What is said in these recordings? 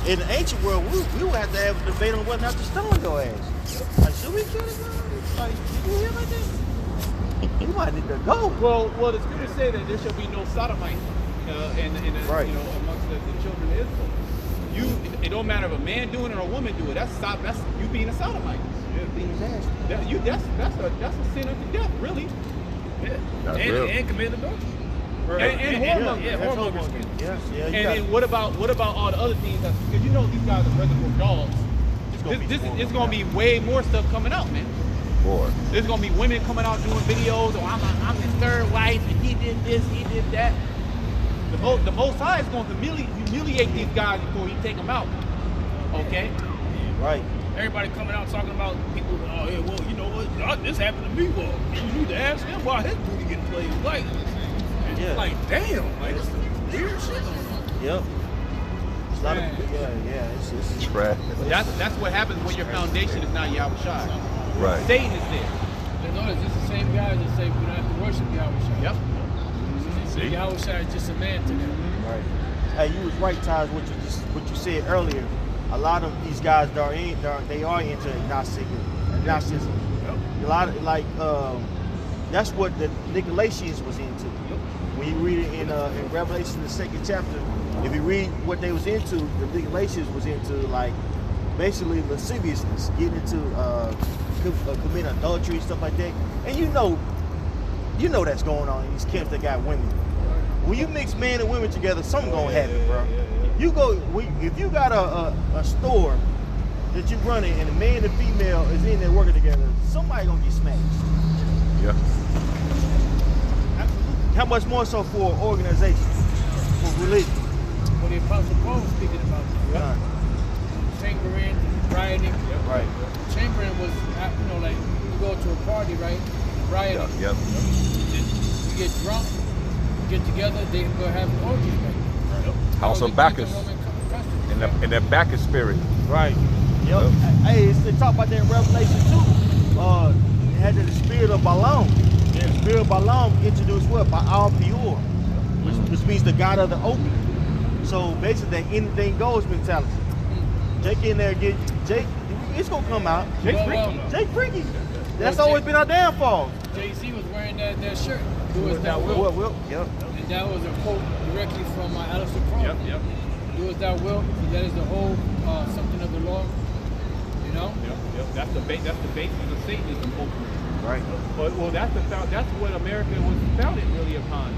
in the ancient world, we would have to have a debate on whether or not to stone your ass. Like, should we kill him? Like, you hear like that? You might need to go. Well, the scriptures say that there shall be no sodomite right. you know, amongst the children of Israel. It don't matter if a man doing it or a woman do it. That's you being a sodomite. Yeah, being nasty. That's a sin unto death, really. Yeah. And commit adultery. And whoremonger. Yeah, whoremonger. Yeah. And then what about all the other things? Because you know these guys are reservoir dogs. It's gonna be way more stuff coming out, man. Boy. There's gonna be women coming out doing videos. Oh, I'm his third wife, and he did this, he did that. The Most High is gonna humiliate these guys before he take them out. Okay. Right. Everybody coming out talking about people. Oh yeah, well you know what? This happened to me. Well, you need to ask him why his booty getting played. Like damn, like it's weird shit. Yep. It's a lot of it's trash. That's what happens when your foundation is not Yahushua. Right. Satan is there. And notice this is the same guys that say we don't have to worship Yahushua. Yep. Yahushua is just a man to them. Right. Hey, you was right, Taj. What you said earlier. A lot of these guys they are into agnosticism. Yep. A lot of that's what the Nicolaitans was into. Yep. When you read it in Revelation, the 2nd chapter, if you read what they was into, the Nicolaitans was into like basically lasciviousness, getting into committing adultery, stuff like that. And you know that's going on in these camps that got women. When you mix men and women together, something gonna happen, bro. You go if you got a store that you running and a man and female is in there working together, somebody gonna get smashed. Yeah. Absolutely. How much more so for organization, for religion? When the Apostle Paul was speaking about chambering, rioting. Right. Chambering was, like you go to a party, right? Rioting. Yep. You get drunk, you get together, they go have orgies, right? House of Bacchus. In that Bacchus spirit. Right. Yep. Hey, they talk about that in Revelation too. It had the spirit of Balaam. Yeah. The spirit of Balaam introduced what? Baal Peor, which means the god of the open. So basically, that anything goes mentality. Jake in there Jake. It's gonna come out. Jake freaky. That's always been our downfall. Jay-Z was wearing that shirt. Do as thou wilt. Yep. And that was a quote directly from Alistair Crowley. Yep. Do as thou wilt. That is the whole something of the law. You know. Yep. That's the basis of Satanism, ultimately. Right. But that's what America was founded really upon.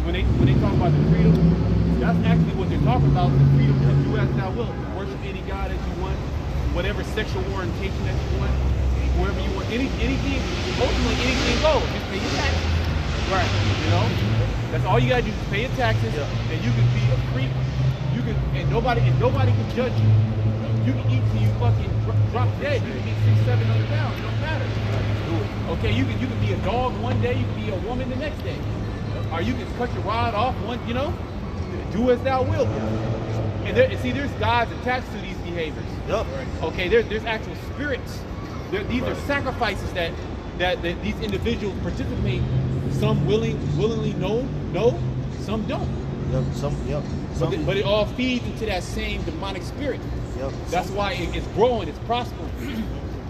When they talk about the freedom, that's actually what they're talking about. The freedom to do as thou wilt, to worship any god that you want, whatever sexual orientation that you want, wherever you want, anything. Ultimately, anything goes. Just pay your taxes. Right. You know, that's all you gotta do. Is pay your taxes, and you can be a freak. You can, and nobody can judge you. You can eat till you fucking drop dead. You can get 600-700 pounds. It don't matter. Okay, you can be a dog one day. You can be a woman the next day. Or you can cut your rod off one. You know, do as thou wilt. And there's gods attached to these behaviors. Yep. Okay, there's actual spirits. These are sacrifices that these individuals participate. Some willingly know, some don't. Yep. But it all feeds into that same demonic spirit. Yep. That's why it's growing, it's prospering.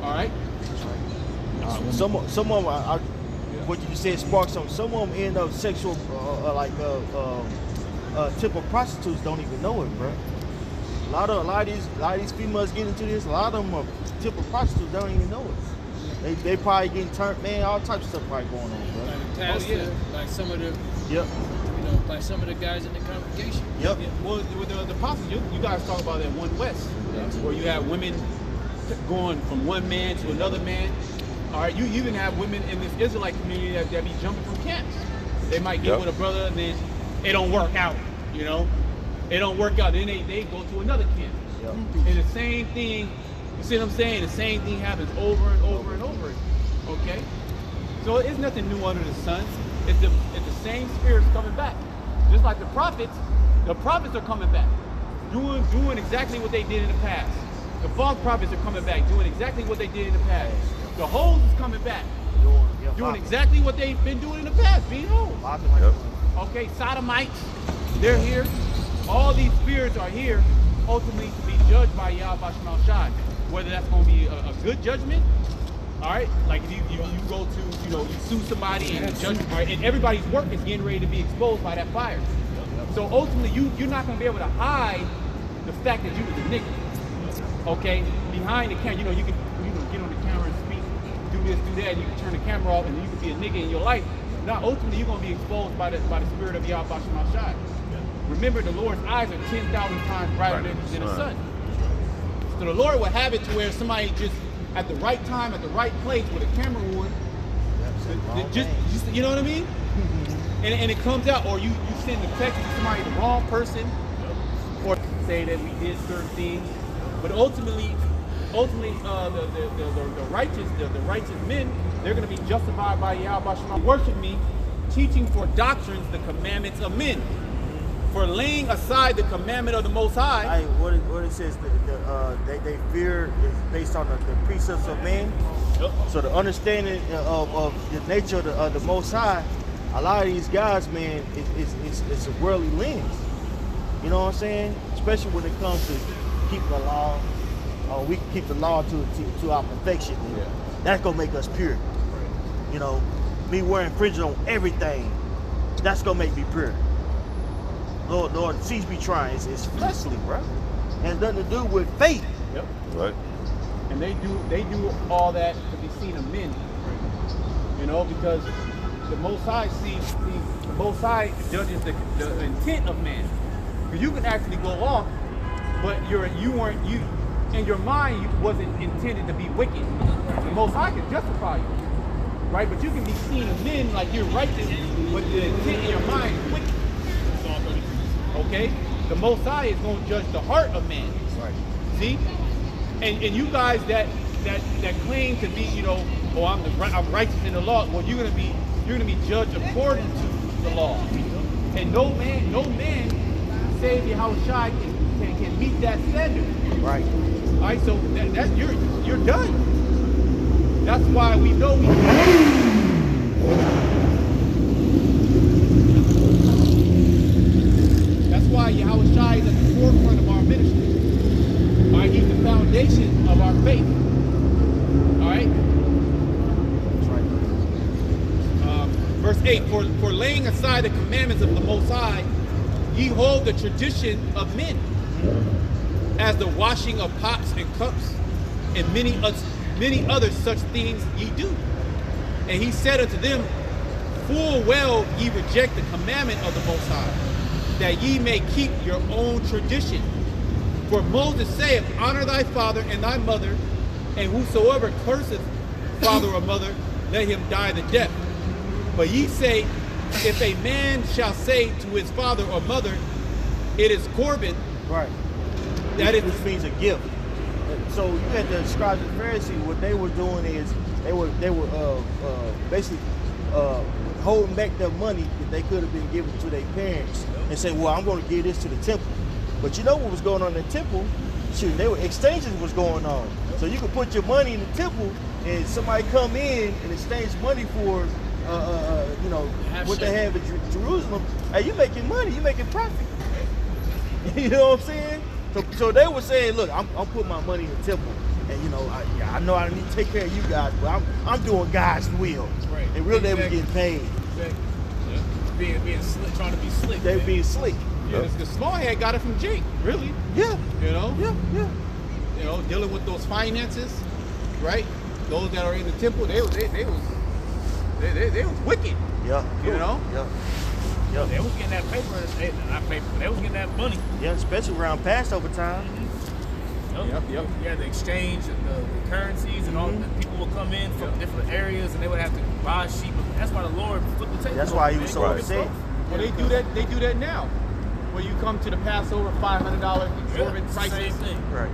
All right. Some of them, what you said sparked something. Some of them end up sexual, temple prostitutes don't even know it, bro. A lot of these females get into this. A lot of them are temple prostitutes don't even know it. They probably getting turned, man. All types of stuff probably going on, bro. Like the pastor, like some of the, like some of the guys in the congregation. Yep. Yeah, well, with the apostles, you guys talk about that One West, where you have women going from one man to another man. All right, you even have women in this Israelite community that be jumping from camps. They might get with a brother and then it don't work out, you know? It don't work out, then they go to another camp. Yep. And the same thing, you see what I'm saying? The same thing happens over and over and over again, okay? So it's nothing new under the sun. It's the same spirits coming back. Just like the prophets are coming back, doing exactly what they did in the past. The false prophets are coming back, doing exactly what they did in the past. The hoes is coming back, doing exactly what they've been doing in the past, being hoes. Yep. Okay, sodomites, they're here. All these spirits are here ultimately to be judged by Yahweh Shema Shai. Whether that's going to be a good judgment, all right? Like if you go to, you sue somebody and judge, all right, and everybody's work is getting ready to be exposed by that fire. So ultimately, you're not going to be able to hide the fact that you was a nigga, okay? Behind the camera, you can get on the camera and speak, do this, do that, and you can turn the camera off, and you can be a nigga in your life. Now, ultimately, you're going to be exposed by the spirit of Yahweh Shema Shai. Remember, the Lord's eyes are 10,000 times brighter than the sun. So the Lord will have it to where somebody just at the right time, at the right place with a camera on, just you know what I mean? And it comes out, or you send the text to somebody, the wrong person, or say that we did certain things, but ultimately, the righteous men, they're going to be justified by Yahweh Shema. Worship me, teaching for doctrines the commandments of men, for laying aside the commandment of the Most High. What it says, they fear is based on the precepts of man. Yep. So the understanding of the nature of the Most High, a lot of these guys, man, it's a worldly lens. You know what I'm saying? Especially when it comes to keeping the law. We can keep the law to our perfection. Yeah. That's gonna make us pure. You know, me wearing fringes on everything, that's gonna make me pure. Lord, cease me trying. It's fleshly, bro. It has nothing to do with faith. Yep. Right. And they do all that to be seen of men. Because the Most High the Most High judges the intent of man. Because you can actually go off, but you in your mind you wasn't intended to be wicked. The Most High can justify you, right? But you can be seen of men like you're righteous, but the intent in your mind is wicked. Okay? The Most High is going to judge the heart of man. Right. See? And you guys that claim to be, I'm righteous in the law, well, you're gonna be judged according to the law. And no man save Yahushua can meet that standard. Right. Alright, so that you're done. That's why we know that's why Yahushua is at the forefront of our ministry. Alright, he's the foundation of our faith. Alright? That's right. Verse 8, for laying aside the commandments of the Most High, ye hold the tradition of men, as the washing of pots and cups, and many other such things ye do. And he said unto them, full well ye reject the commandment of the Most High, that ye may keep your own tradition. For Moses saith, honor thy father and thy mother, and whosoever curseth father or mother, let him die the death. But ye say, if a man shall say to his father or mother, it is Corban, Right. Which means a gift. So you had the scribes and Pharisees. What they were doing is they were basically holding back their money that they could have been given to their parents, and say, well, I'm going to give this to the temple. But you know what was going on in the temple? Shoot, exchanges was going on. So you could put your money in the temple, and somebody come in and exchange money for what they have in Jerusalem. Hey, you making money, you making profit. You know what I'm saying? So they were saying, look, I'm putting my money in the temple, and I know I need to take care of you guys, but I'm doing God's will. Right. And really, they were getting paid. Exactly. Yeah. Being slick, trying to be slick. They were being slick. Yeah, the Smallhead got it from Jake, really. Yeah. Yeah. Dealing with those finances, right? Those that are in the temple, they was wicked. Yeah. Yeah. They was getting that paper, not paper, but they was getting that money. Yeah, especially around Passover time. Yep. Yeah, the exchange, the currencies, and all. And people would come in from different areas, and they would have to buy sheep. That's why the Lord flipped the table. That's why he was so upset. Well, they do that. They do that now. When you come to the Passover, $500 exorbitant prices. Same thing. Right.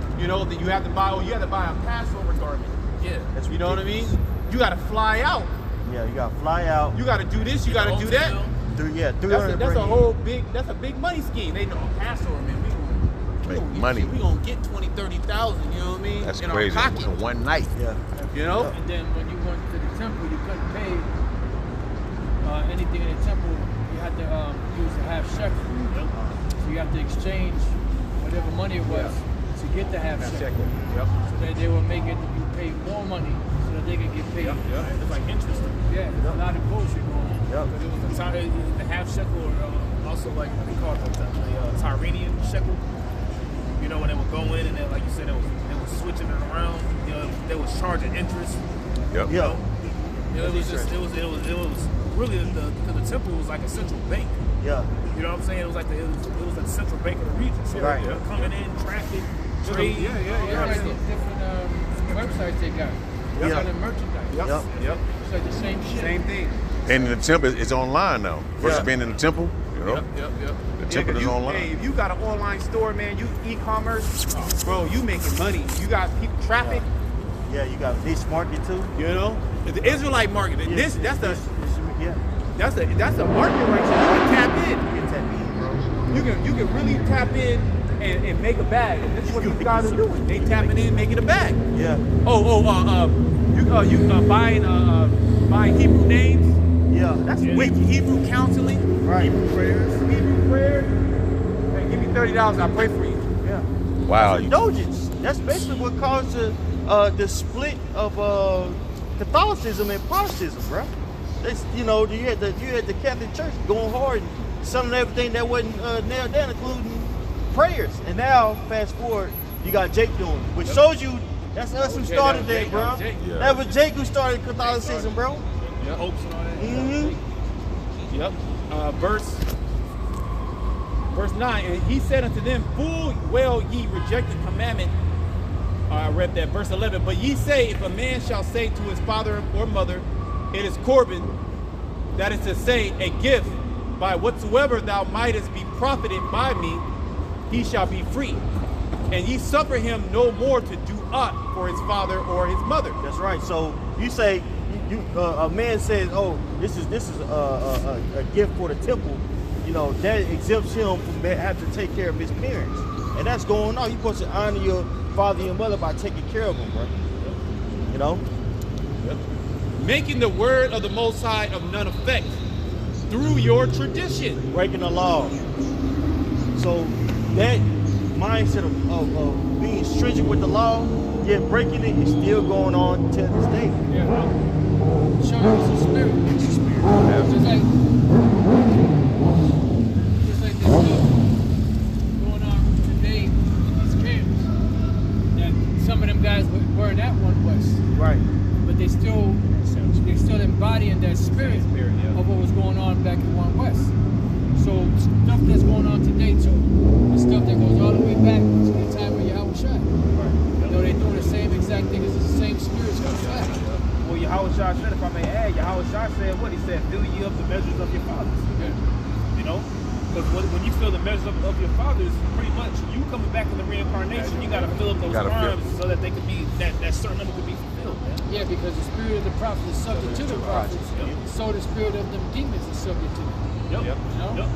That you have to buy. You have to buy a Passover garment. Yeah. That's You know what I mean? You got to fly out. Yeah, you got to fly out. You got to do this. You got to do that. 300. That's a whole big. That's a big money scheme. They know Passover, man. We Make money. We gonna get 20,000, 30,000. You know what I mean? That's in crazy. Our pocket. In one night. Yeah. And then when you went to the temple, you couldn't pay anything in the temple. You had to use a half shekel. So you have to exchange whatever money it was to get the half shekel. Yep. So that they will make it you pay more money so that they can get paid. Yep. It's like interest. Yeah, there's a lot of bullshit going on. Yep. But it was the half shekel, or also like they call it the Tyranian shekel. You know, when they would go in and then, like you said, they was switching it around. You know, they was charging interest. Yep. Yeah. You know, it was really because the temple was like a central bank. Yeah. You know what I'm saying? It was like it was the central bank of the region. So Right. they were coming in, traffic, trade. Yeah, like these different websites they got. They're Yeah. selling merchandise. Yep. Yep. It's like the same shit. Same thing. And the temple is online now. Versus Yeah. being in the temple, you know. Yep. The temple is online. Hey, if you got an online store, man, you e-commerce, bro, you making money. You got people traffic, Yeah, you got niche market too. you know. The Israelite market. Yeah, yeah. That's a market right there. You can tap in. Get that in, bro. You can really tap in and make a bag. And this is what these guys are doing. They tapping in, making a bag. Yeah. You buying Hebrew names, Yeah. That's wicked. Hebrew counseling, Right. Hebrew prayers. Hey, give me $30, I'll pray for you. Yeah. Wow. Indulgence. That's basically what caused the split of Catholicism and Protestantism, bro. It's, you know, you had the Catholic Church going hard and selling everything that wasn't nailed down, including prayers. And now, fast forward, you got Jake doing it, which shows you that's us who started that, bro. Yeah. That was Jake who started Catholicism, bro. Hopes and all that. Mm-hmm. Yep. Verse 9, and he said unto them, full well ye reject the commandment. I read that. Verse 11, but ye say, if a man shall say to his father or mother, it is Corban, that is to say, a gift, by whatsoever thou mightest be profited by me, he shall be free. And ye suffer him no more to do aught for his father or his mother. That's right. So you say, a man says, "Oh, this is a gift for the temple." You know, that exempts him from having to take care of his parents, and that's going on. You're supposed to honor your father and your mother by taking care of them, bro. You know. Making the word of the Most High of none effect through your tradition. Breaking the law. So that mindset of being stringent with the law, yet breaking it, is still going on to this day. Yeah. Show you it's a spirit. It's a spirit. Just like this stuff going on today in these camps. That some of them guys were in that one West, Right. but they still embodying that spirit of what was going on back in One West. So stuff that's going on today too, is stuff that goes all the way back to the time of Yahweh Shai. You know, they doing the same exact thing as the same spirits coming back. Well, Yahweh Shai said, if I may add, Yahweh Shai said what? He said, fill ye up the measures of your fathers. Yeah. You know? Because when you fill the measures of your fathers, pretty much you coming back in the reincarnation, you got to fill up those arms so that they could be, that certain number could be fulfilled, man. Yeah, because the spirit of the prophet is subject to the prophets, so the spirit of them demons is subject to them. Yep. You know?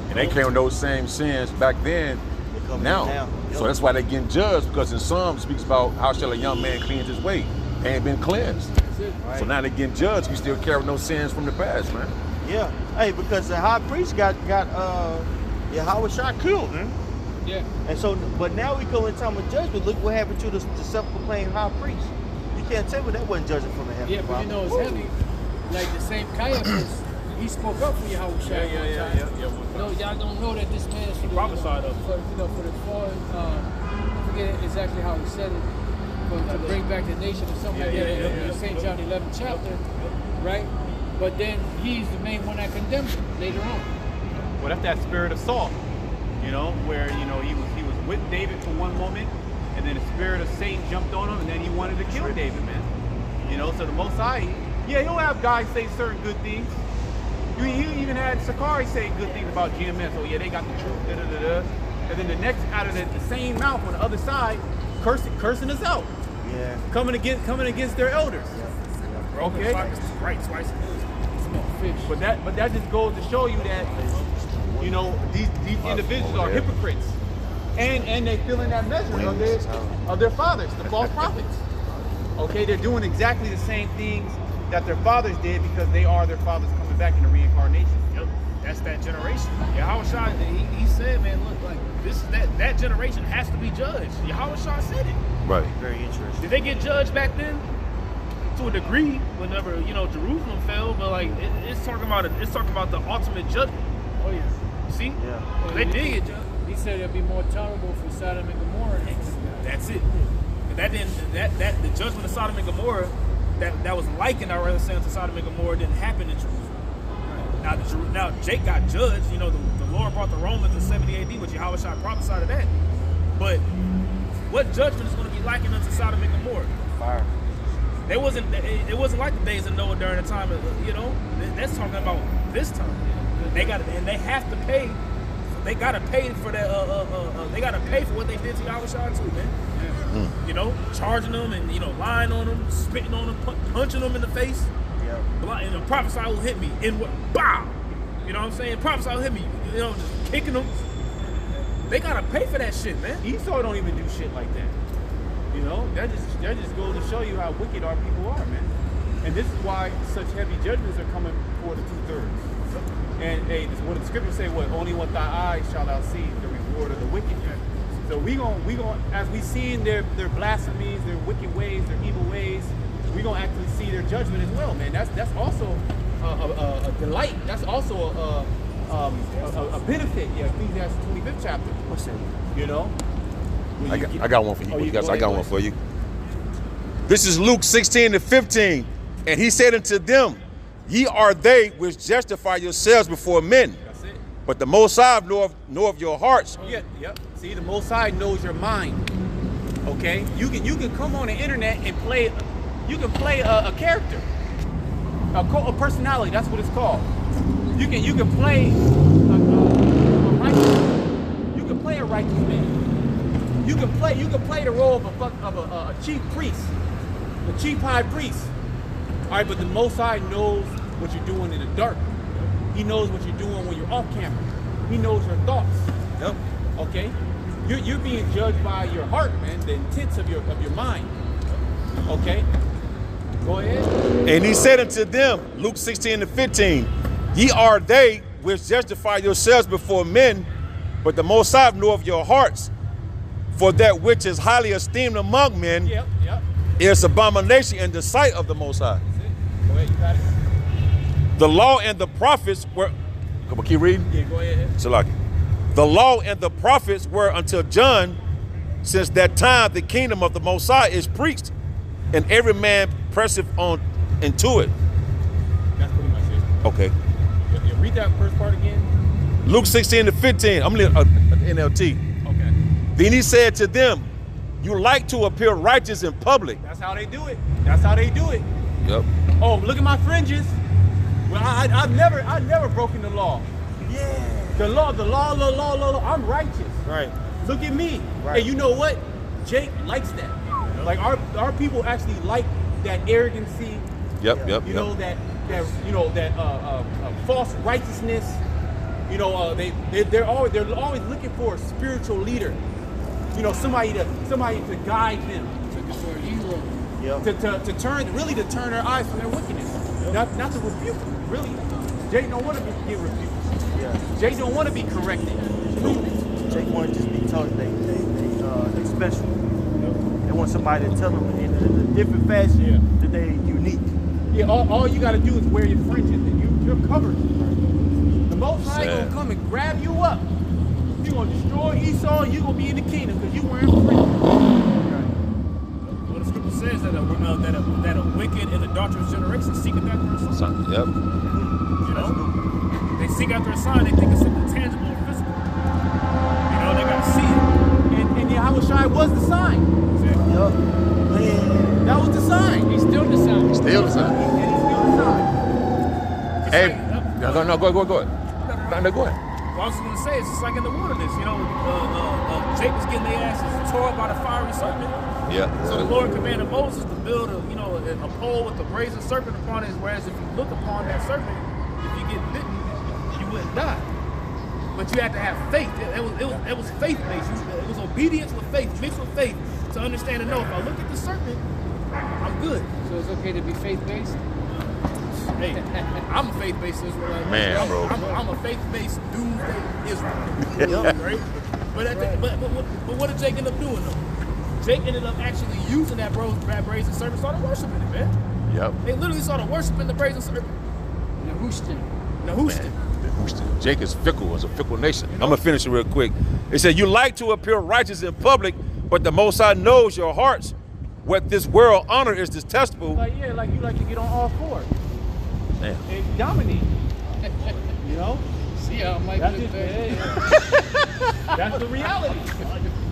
And they came with those same sins back then. They coming Now, down. so that's why they getting judged, because in Psalm it speaks about how shall a young man cleanse his way, ain't been cleansed. That's it. So now they getting judged. We still carry no sins from the past, man. Yeah. Hey, because the high priest got Yahweh Shai killed, man. Yeah. And so, but now we go in time of judgment. Look what happened to the self-proclaimed high priest. You can't tell me that wasn't judging from the heaven. Yeah, but you know it's heavy. Like the same Caiaphas, he spoke up for Yahweh Shai one time. No, y'all don't know that this man is for the prophesied of. for the fallen. I forget exactly how he said it, but to bring back the nation or something like that in St. John 11 chapter, right? But then he's the main one that condemned him later on. Well, that's that spirit of Saul, you know, where, you know, he was with David for one moment, and then the spirit of Satan jumped on him, and then he wanted to kill David, man. You know, so the Most High, he'll have guys say certain good things. He even had Sakari say good things about GMS. Oh yeah, they got the truth, da-da-da-da. And then the next, out of the same mouth on the other side, cursing us out. Yeah. Coming against their elders. Okay. Right, twice. Smell fish. But that just goes to show you that, you know, these individuals are hypocrites, and they fill in that measure of their fathers, the false prophets. Okay, they're doing exactly the same things that their fathers did because they are their fathers coming back in the reincarnation. that's that generation. Yahushua, he said, man, look, like this is that generation has to be judged. Yahushua said it. Right. Very interesting. Did they get judged back then? To a degree, whenever Jerusalem fell, but like it's talking about the ultimate judgment. Oh yeah. See? Yeah. They did get judged. He said it'd be more tolerable for Sodom and Gomorrah. That's it. That the judgment of Sodom and Gomorrah that was likened, I rather say, to Sodom and Gomorrah didn't happen in Jerusalem. Now Jake got judged. The Lord brought the Romans in 70 AD, which Yahushua prophesied of that. But what judgment is going to be likened unto Sodom and Gomorrah? Fire. It wasn't like the days of Noah during the time of, that's talking about this time. They have to pay. They gotta pay for that. They gotta pay for what they did to Yahushua too, man. Charging them and lying on them, spitting on them, punching them in the face. Yeah. And prophesy will hit me in what? Bow. You know what I'm saying? Prophesy will hit me. Just kicking them. They gotta pay for that shit, man. Esau don't even do shit like that. That just goes to show you how wicked our people are, man. And this is why such heavy judgments are coming for the 2/3. And hey, what the scriptures say, only with thy eyes shall thou see the reward of the wicked. So we gon' as we see in their blasphemies, their wicked ways, their evil ways, we gonna actually see their judgment as well, man. That's also a delight. That's also a benefit. Yeah, Ecclesiastes 25th chapter. What's that? I got one for you. you guys, go I got ahead, one for you. This is Luke 16:15. And he said unto them, ye are they which justify yourselves before men. That's it. But the Most High knoweth your hearts. Yeah, yep. See, the Most High knows your mind. Okay, you can come on the internet and play. You can play a character, a personality. That's what it's called. You can play a righteous. You can play a righteous man. You can play the role of a chief priest, a chief high priest. All right, but the Most High knows what you're doing in the dark. He knows what you're doing when you're off camera. He knows your thoughts. Yep. Okay, you're being judged by your heart, man, the intents of your mind. Okay, go ahead. And he said unto them, Luke 16:15, ye are they which justify yourselves before men, but the Most High knoweth your hearts. For that which is highly esteemed among men Yep. is abomination in the sight of the Most High. That's it. Go ahead, you got it. The law and the prophets were, come on, keep reading. Yeah, go ahead. Salaki. The law and the prophets were until John. Since that time, the kingdom of the Most High is preached, and every man presseth on into it. That's pretty much it. Okay. Yeah, read that first part again. Luke 16:15. I'm reading NLT. Okay. Then he said to them, you like to appear righteous in public. That's how they do it. That's how they do it. Yep. Oh, look at my fringes. Well, I've never broken the law. Yeah. The law. I'm righteous. Right. Look at me. Right. And you know what? Jake likes that. Like our people actually like that arrogancy. Yep. You know that false righteousness. They're always looking for a spiritual leader. Somebody to guide them. Looking for a hero. Yep. To turn their eyes from their wickedness. Not to rebuke them. Really, Jake don't want to get rebuked. Yeah. Jake don't want to be corrected. Jake want to just be told they special. They want somebody to tell them in a different fashion that they unique. Yeah, all you got to do is wear your fringes, and you're covered. The Most High gonna come and grab you up. You're gonna destroy Esau. You're gonna be in the kingdom because you wearing fringes. Well, the scripture says that a wicked and adulterous generation seeketh after a sign. Yep. They seek after a sign. They think it's something tangible and physical. They gotta see it. And Yahushua was the sign. Yup. Man. That was the sign. He's still the sign. Still the same. And he's still the sign. Hey, no, go ahead. No, go ahead. Well, I was going to say, it's just like in the wilderness, Jake was getting their asses tore up by the fiery serpent. Yeah. So the Lord commanded Moses to build a pole with a brazen serpent upon it, whereas if you look upon that serpent, if you get bitten, you wouldn't die. But you had to have faith. It was faith-based. It was obedience with faith, mixed with faith, to understand and know, if I look at the serpent, I'm good. So it's okay to be faith-based? Hey, I'm a faith-based Israelite. Man, bro. I'm a faith-based doomsday Israel. Right? But what did Jake end up doing though? Jake ended up actually using that brazen serpent, started worshiping it, man. Yep. They literally started worshiping the brazen serpent. Nehushtan. Jake is fickle. It's a fickle nation. I'm gonna finish it real quick. It said, "You like to appear righteous in public, but the Most High knows your hearts. What this world honor is detestable." Like you like to get on all fours Damn. and dominate. You know, See how Mike that's look it. back. That's the reality.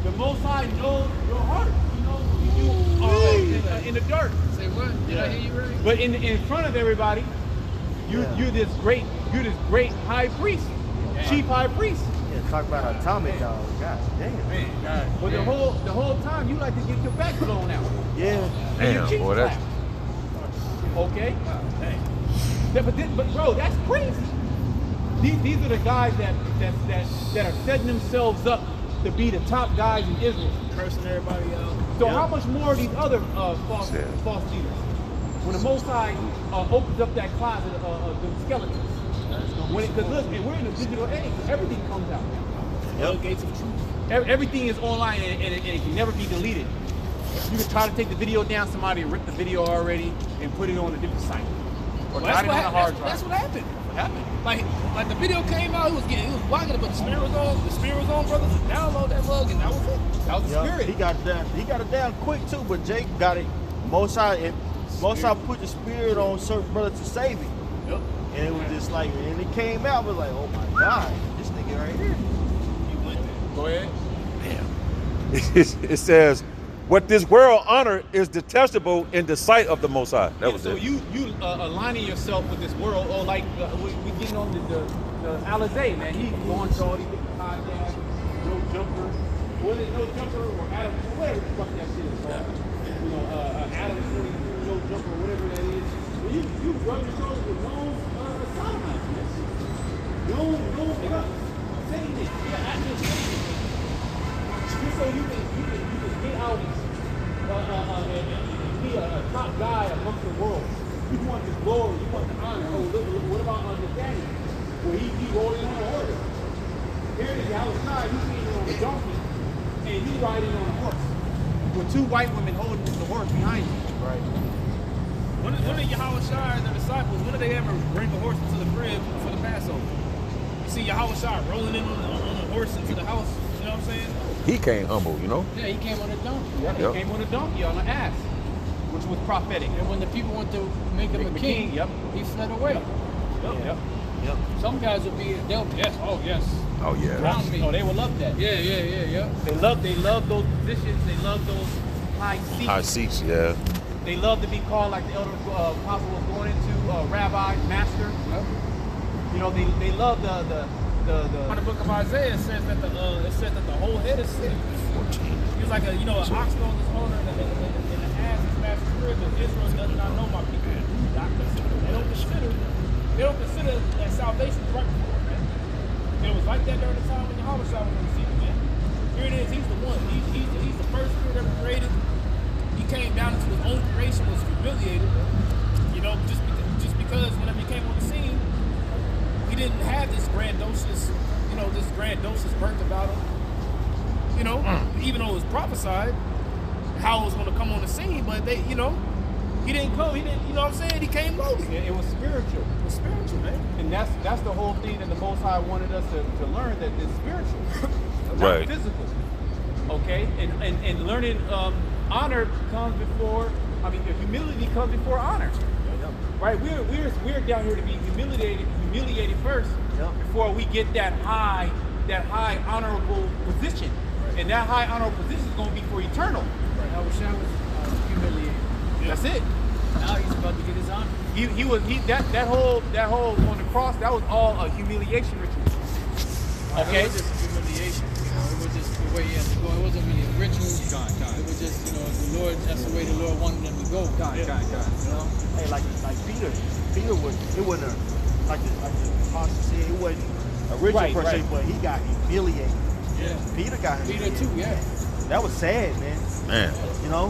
The Most High knows your heart. He knows you in the dirt. Say what? Did I hear you right? But in front of everybody, you're this great high priest, chief high priest. Yeah, talk about atomic dog. God damn. But the whole time you like to get your back blown out. Yeah. And your Damn, cheeks boy, that's clapped. Okay. But bro, that's crazy. These are the guys that are setting themselves up to be the top guys in Israel. Cursing everybody out. So how much more of these other false leaders? When the Most High opens up that closet of the skeletons. Because look, man, we're in a digital age. Everything comes out. Gates of truth. Everything is online and it can never be deleted. You can try to take the video down, somebody ripped the video already and put it on a different site. Or Well, not it on a hard drive. that's what happened. What happened? Like the video came out, it was blocking it, but the spirit was on, brothers. Download that mug, and that was it. That was the Yeah, spirit. he got it down quick too, but Jake got it. Most High put the spirit on certain brothers to save him. Yep. And it was just like, and it came out, but like, oh my God, this nigga right here. You went there. Go ahead. it says, "What this world honor is detestable in the sight of the Most High." That was so it. you aligning yourself with this world, or like we getting on the Alizé, man. He going to all these different podcasts, no jumper, was it no jumper or Adam, whatever the fuck that shit is called. You know, Adam 22, no jumper, whatever that is. Well, you rub your shoulders with no sodomite, man. No, say anything. Yeah, I just say anything. Just so you can get out and be a top guy amongst the world. You want the glory, you want the honor. Oh, look, what about Nathaniel? Where he rolling on a horse. Here it is, outside, he's sitting on a donkey, and he's riding on a horse. With two white women holding the horse behind him. Right. When did Yahweh Shai and the disciples, when did they ever bring a horse into the crib for the Passover? You see Yahweh Shai rolling in on a horse into the house, you know what I'm saying? He came humble, you know. Yeah, he came on a donkey. Yeah, Yep. he came on a donkey, on an ass, which was prophetic. And when the people went to make him a king, Yep. he fled away. Yep. Some guys would be, yes. Oh yeah. Around me. Oh, they would love that. Yeah. They love those positions. They love those high seats. High seats, yeah. They love to be called, like the elder apostle was going into, rabbi, master. Yep. You know, they love the On the book of Isaiah, it says that the whole head is sick. 14. He was like an ox knows his owner, and the ass is master's crib, and Israel does not know my people. They don't consider that salvation is right before it, man. And it was like that during the time when Yahweh Shai was on the scene, man. Here it is, he's the one. He's the first spirit ever created. He came down into his own creation, was humiliated. You know, just because whenever he came on the scene, he didn't have this grandiose birth about him. You know, even though it was prophesied how it was going to come on the scene, but he didn't come. He didn't, you know what I'm saying? He came lowly. It was spiritual. It was spiritual, man. And that's the whole thing that the Most High wanted us to learn, that it's spiritual, not Right. physical. Okay? And learning honor comes before, humility comes before honor. Right? We're down here to be humiliated first before we get that high honorable position. And that high honorable position is going to be for eternal. Yahweh Shai was humiliated. That's it. Now he's about to get his honor. That whole on the cross, that was all a humiliation ritual. Okay? It was just humiliation. You know, it was just the way he had to go. It wasn't really a ritual. It was just, the Lord, that's the way the Lord wanted them to go. You know? Hey, like Peter it wasn't like the apostle said, it wasn't a ritual per se, but he got humiliated. Yeah. Peter got Peter humiliated. too, yeah. That was sad, man. Man. You know,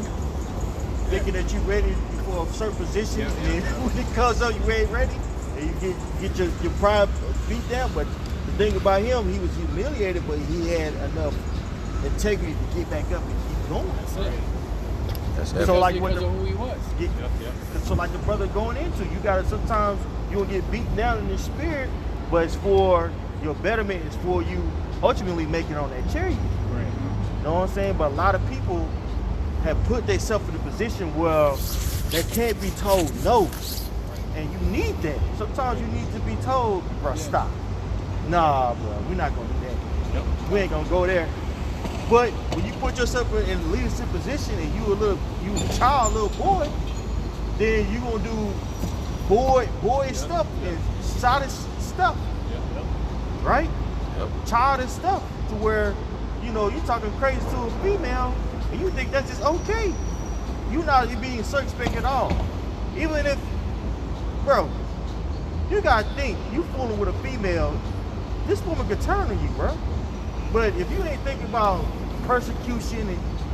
thinking that you ready, you for a certain position, and then when it comes up, you ain't ready, and you get your pride beat down. But the thing about him, he was humiliated, but he had enough integrity to get back up and keep going. That's it. That's So heavy. like because when of who he was. So like the brother going into, you gotta sometimes you'll get beaten down in the spirit, but it's for your betterment. It's for you ultimately making on that chariot. Right. You know what I'm saying? But a lot of people have put themselves in a position where they can't be told no, and you need that. Sometimes you need to be told, bro, stop. Nah, bro, we're not gonna do that. Yep. We ain't gonna go there. But when you put yourself in a leadership position and you a child, little boy, then you gonna do boy stuff and childish stuff, right? Yep. Childish stuff to where, you know, you talking crazy to a female and you think that's just okay. You not being circumspect at all. Even if, bro, you gotta think, you fooling with a female, this woman could turn on you, bro. But if you ain't thinking about persecution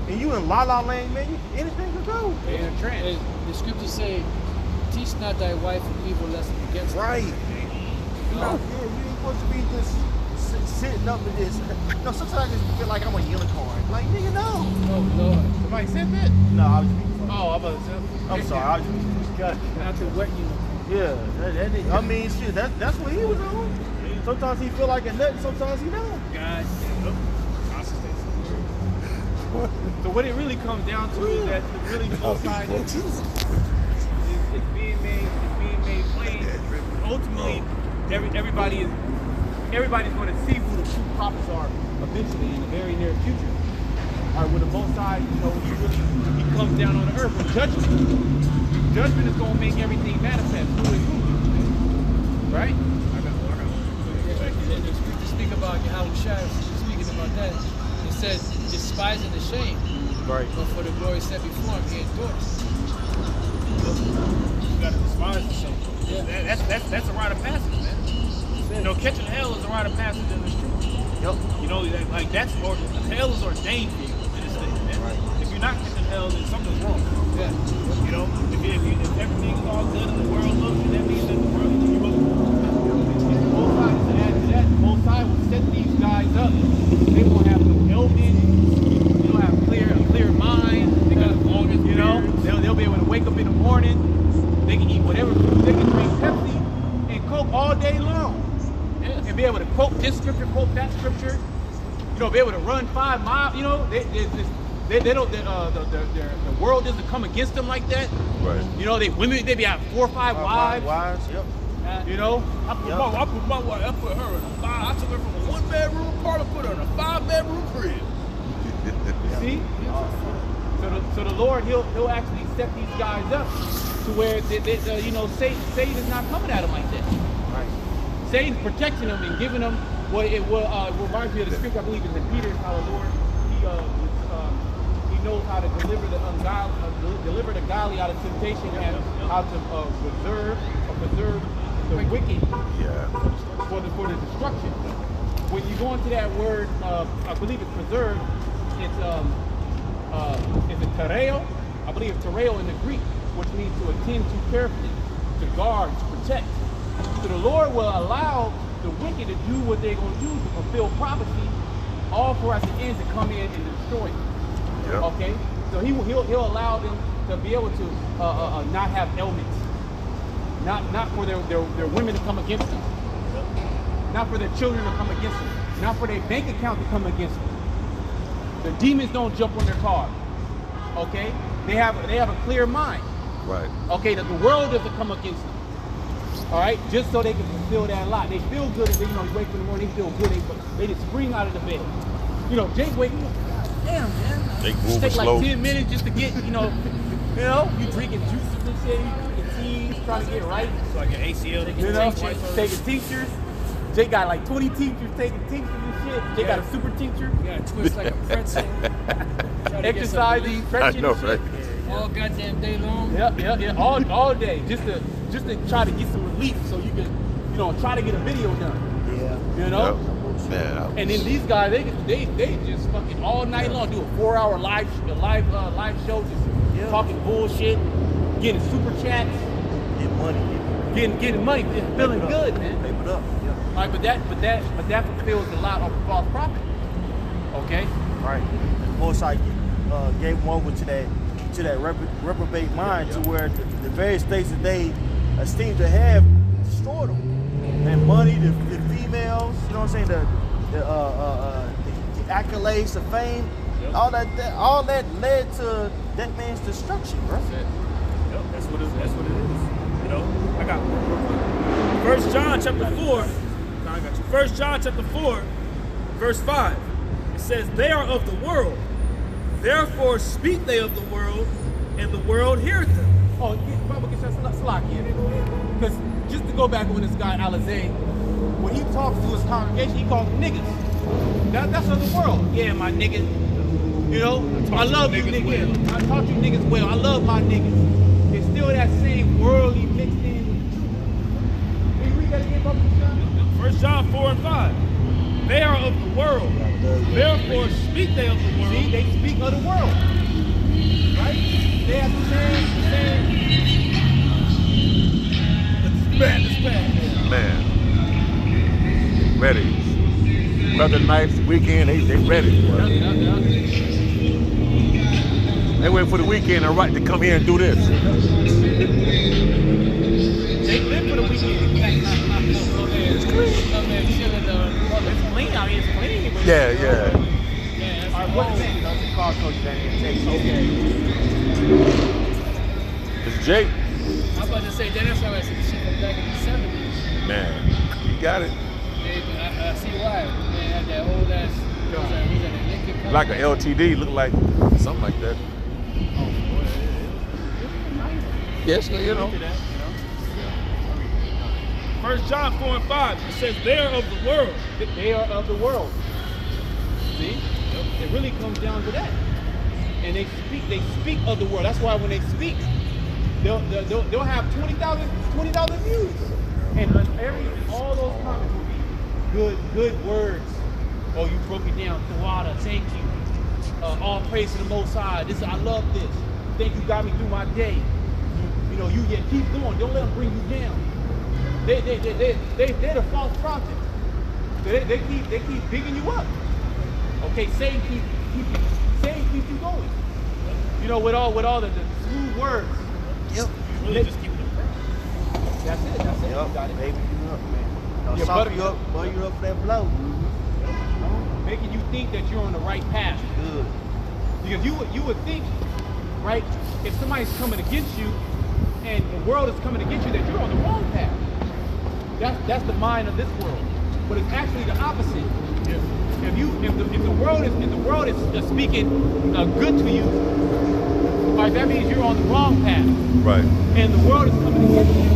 and you in la la land, man, anything could go. In a trance. The scriptures say, teach not thy wife an evil lesson against her. Right. You know, you ain't supposed to be just sitting up with this. No, sometimes I just feel like I'm a unicorn. Like, nigga, no. Oh, Lord. Somebody said that? No, I was just being funny. Oh, I'm about to say. I'm sorry, I was just being funny. Not the wet unicorn. Yeah, that nigga, I mean, shit, that's what he was on. Sometimes he feel like a nut, sometimes he don't. God, So what it really comes down to is that the really both sides is being made plain. Ultimately, everybody's going to see who the true prophets are eventually in the very near future. All right, when the Most High, you know, he comes down on the earth with judgment. Judgment is going to make everything manifest. Who is who? Right? The scriptures speak about Yahweh Shai, speaking about that. It says, despising the shame, Right. but for the glory set before him, he endures. you gotta despise the shame. Yeah. That's a rite of passage, man. You know, catching hell is a rite of passage in this truth. Yep. You know, like hell is ordained for you in this thing, man. Right. If you're not catching hell, then something's wrong. Yeah. You know, if everything's all good in the world looks, then that means that the world you Both sides, to add to that, both sides will set these guys up. They won't have no ailment. They don't have a clear mind. They got longest, you know. They'll be able to wake up in the morning. They can eat whatever food. They can drink Pepsi and Coke all day long. Yes. And be able to quote this scripture, quote that scripture. You know, be able to run 5 miles. You know, they don't. The world doesn't come against them like that. Right. You know, they be having 4 or 5 wives. Wives, yep. You know. I put my wife, I put her in a 5. I took her from a 1-bedroom apartment, put her in a 5-bedroom crib. See? So the Lord, he'll actually set these guys up to where you know, Satan is not coming at them like that. Right. Satan's protecting them and giving them what it will reminds me of the scripture, I believe, is in Peter, how the Lord he knows how to deliver the ungodly, deliver the godly out of temptation, and how to preserve the wicked Yeah. for the destruction. When you go into that word, I believe it's preserved. It's a tereo. I believe it's tereo in the Greek, which means to attend to carefully, to guard, to protect. So the Lord will allow the wicked to do what they're going to do to fulfill prophecy, all for at the end to come in and destroy it. Yep. Okay, so he'll allow them to be able to not have ailments, not for their women to come against them, not for their children to come against them, not for their bank account to come against them. The demons don't jump on their car. Okay, they have a clear mind. Right. Okay, that the world doesn't come against them. All right, just so they can fulfill that lot. They feel good if they, you know, you wake up in the morning, they feel good. They just spring out of the bed. You know, Jake wake up. Damn, man. Jake It moving take like slow. 10 minutes just to get, you you drinking juices and shit, you drinking teas, trying to get right. So like an ACL. You know, taking tinctures. Jake got like 20 tinctures, taking tinctures and shit. Jake got a super tincture. You gotta twist like a pretzel. Try to get Exercising, some stretching know, and shit. right? all goddamn day long. Yeah, all day, just to try to get some relief, so you can, you know, try to get a video done. Yeah. You know. Yep. Man, And then these guys, they just fucking all night long do a 4-hour live show, just talking bullshit, getting super chats, Get money. getting money, feeling Paper good, up. man. Paper up. Yeah. All right, but that fulfills a lot of a false prophet. Okay. Right. And Most High gave them over to that reprobate mind to where the various things that they esteem to have destroyed them. And money, the females, you know what I'm saying, the accolades, the fame, all that led to that man's destruction, bro. Yep, that's what it is. You know, I got First John chapter 4. I got you. First John chapter 4, verse 5. It says, "They are of the world, therefore speak they of the world, and the world heareth them." Oh, yeah, Bible gets that slack here. Because just to go back on this guy Alizé, when he talks to his congregation, he calls them niggas. That's of the world. Yeah, my niggas. You know, I love you niggas. I talk to you niggas well. I love my niggas. It's still that same worldly mixed in. Can you read that again, Bible? First John 4 and 5. They are of the world, therefore speak they of the world. See, they speak of the world. Right? They have the same. It's bad. Man. Ready. Brother nights, weekend, they ready. Bro. They waiting for the weekend and right to come here and do this. They live for the weekend. It's clean. I mean, it's clean. But Yeah. All right, what's the name? That's a car coach that it takes. Okay. It's Jake. I'm about to say that's how I said the shit from back in the 70s. Man, you got it. I see why. They had that old ass, was that a Lincoln Park? Like a LTD, look like something like that. Yes, you know. First John 4 and 5. It says, "They are of the world." They are of the world. See? It really comes down to that. And they speak of the world. That's why when they speak, they'll have 20,000 views. And all those comments will be good words. Oh, you broke it down. Tawada, thank you. All praise to the Most High. I love this. Thank you, got me through my day. You know, keep going. Don't let them bring you down. They're the false prophets. They keep bigging you up. Okay, Satan keeps you going. You know, with all the smooth words. Yep. Really just keep it in. That's it. You Yep. got it. Baby you up, man. Don't Yeah, soften you up, butter you up for that blow. Making you think that you're on the right path. Good. Because you would think, right, if somebody's coming against you and the world is coming against you, that you're on the wrong path. That's the mind of this world. But it's actually the opposite. If the world is speaking good to you, all right, that means you're on the wrong path. Right. And the world is coming against you,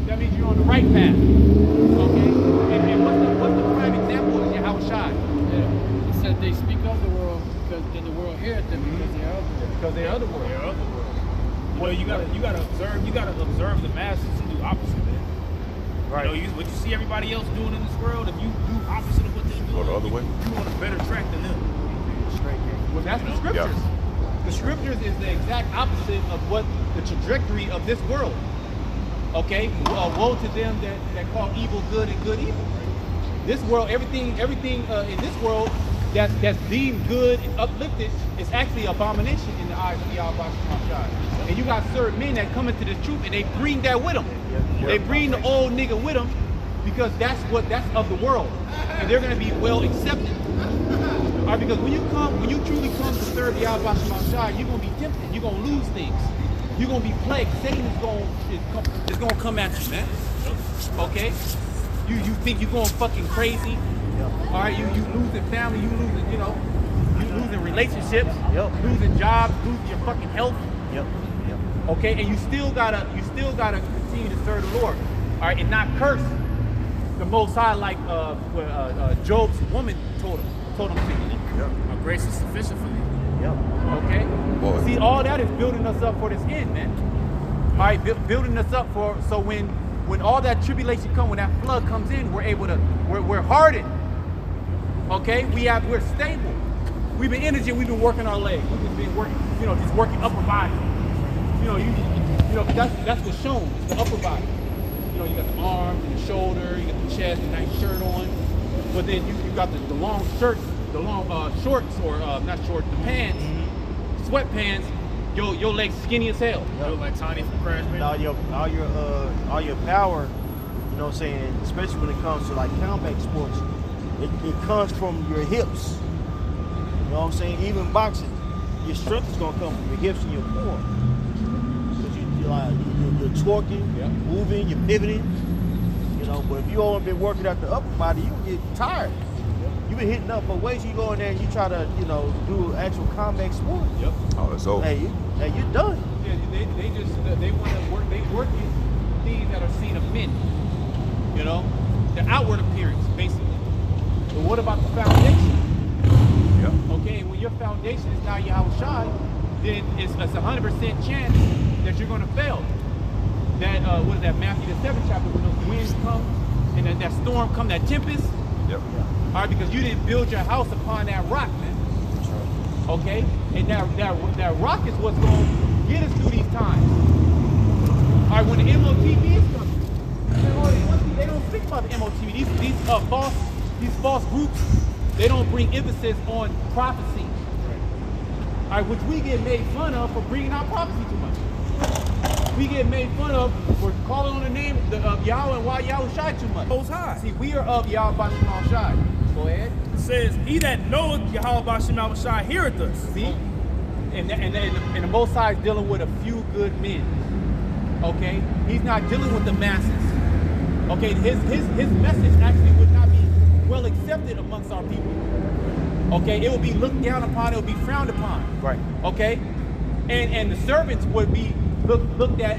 that means you're on the right path. Okay? And what's the prime example of Yahweh Shai? Yeah. It said they speak of the world because then the world heareth them because they are of the world. Because they're of the world. They're of the world. Well, you gotta observe the masses and do opposite, man. Right. You know, what you see everybody else doing in this world, if you do opposite of what they're doing, Go the other way. you on a better track than them. Straight game. Well, that's the scriptures. The scriptures is the exact opposite of what the trajectory of this world. Okay? Woe to them that call evil good and good evil. This world, everything in this world that's deemed good and uplifted is actually abomination in the eyes of Yahweh Shai. And you got certain men that come into the truth and they bring that with them. They bring the old nigga with them because that's of the world. And they're going to be well accepted. All right, because when you truly come to serve Yahweh Shai, you're going to be tempted. You're going to lose things. You're going to be plagued. Satan is going to come at you, man. Okay? You think you're going fucking crazy. All right, you losing family, you losing relationships, losing jobs, losing your fucking health. Yep. Okay, and you still gotta continue to serve the Lord. All right, and not curse the Most High like Job's woman told him to. Yep. My grace is sufficient for you. Yep. Okay? Boy. See, all that is building us up for this end, man. All right, building us up so when all that tribulation comes, when that flood comes in, we're hardened. Okay? We're stable. We've been energy, we've been working our legs. We've been working, just working upper body. that's what's shown. It's the upper body. You know, you got the arms and the shoulder, you got the chest, a nice shirt on. But then you got the long shirt, the long shorts, or not shorts, the pants, sweatpants. Your legs skinny as hell. You look like Tiny from Crash And Bandicoot. all your power, you know what I'm saying, especially when it comes to like combat sports, it comes from your hips. You know what I'm saying? Even boxing, your strength is gonna come from your hips and your core. Because you're twerking, Yeah. moving, you're pivoting. You know, but if you only been working out the upper body, you can get tired. You've been hitting up for weights, you go in there and you try to, you know, do actual combat sport. Yep. Oh, that's over. Hey, you're done. Yeah, they want to work. They work in things that are seen of men. You know, the outward appearance, basically. But what about the foundation? Yeah. Okay, when your foundation is not Yahweh Shai, then it's a 100% chance that you're going to fail. That what is that? Matthew the 7th chapter, when those winds come and that storm come, that tempest. Yep. All right, because you didn't build your house upon that rock, man. Okay, and that rock is what's going to get us through these times. All right, when the MOTV is coming, they don't speak about the MOTV. These false groups, they don't bring emphasis on prophecy. All right, which we get made fun of for bringing out prophecy too much. We get made fun of for calling on the name of Yahweh and why Yahweh Shai too much. Most High. See, we are of Yahweh Bashim Shai. Go ahead. It says, he that knoweth Yahweh Bashim Shai heareth us. See? And the Most High is dealing with a few good men. Okay? He's not dealing with the masses. Okay? His message actually would not be well accepted amongst our people. Okay? It will be looked down upon, it will be frowned upon. Right. Okay? And the servants would be looked at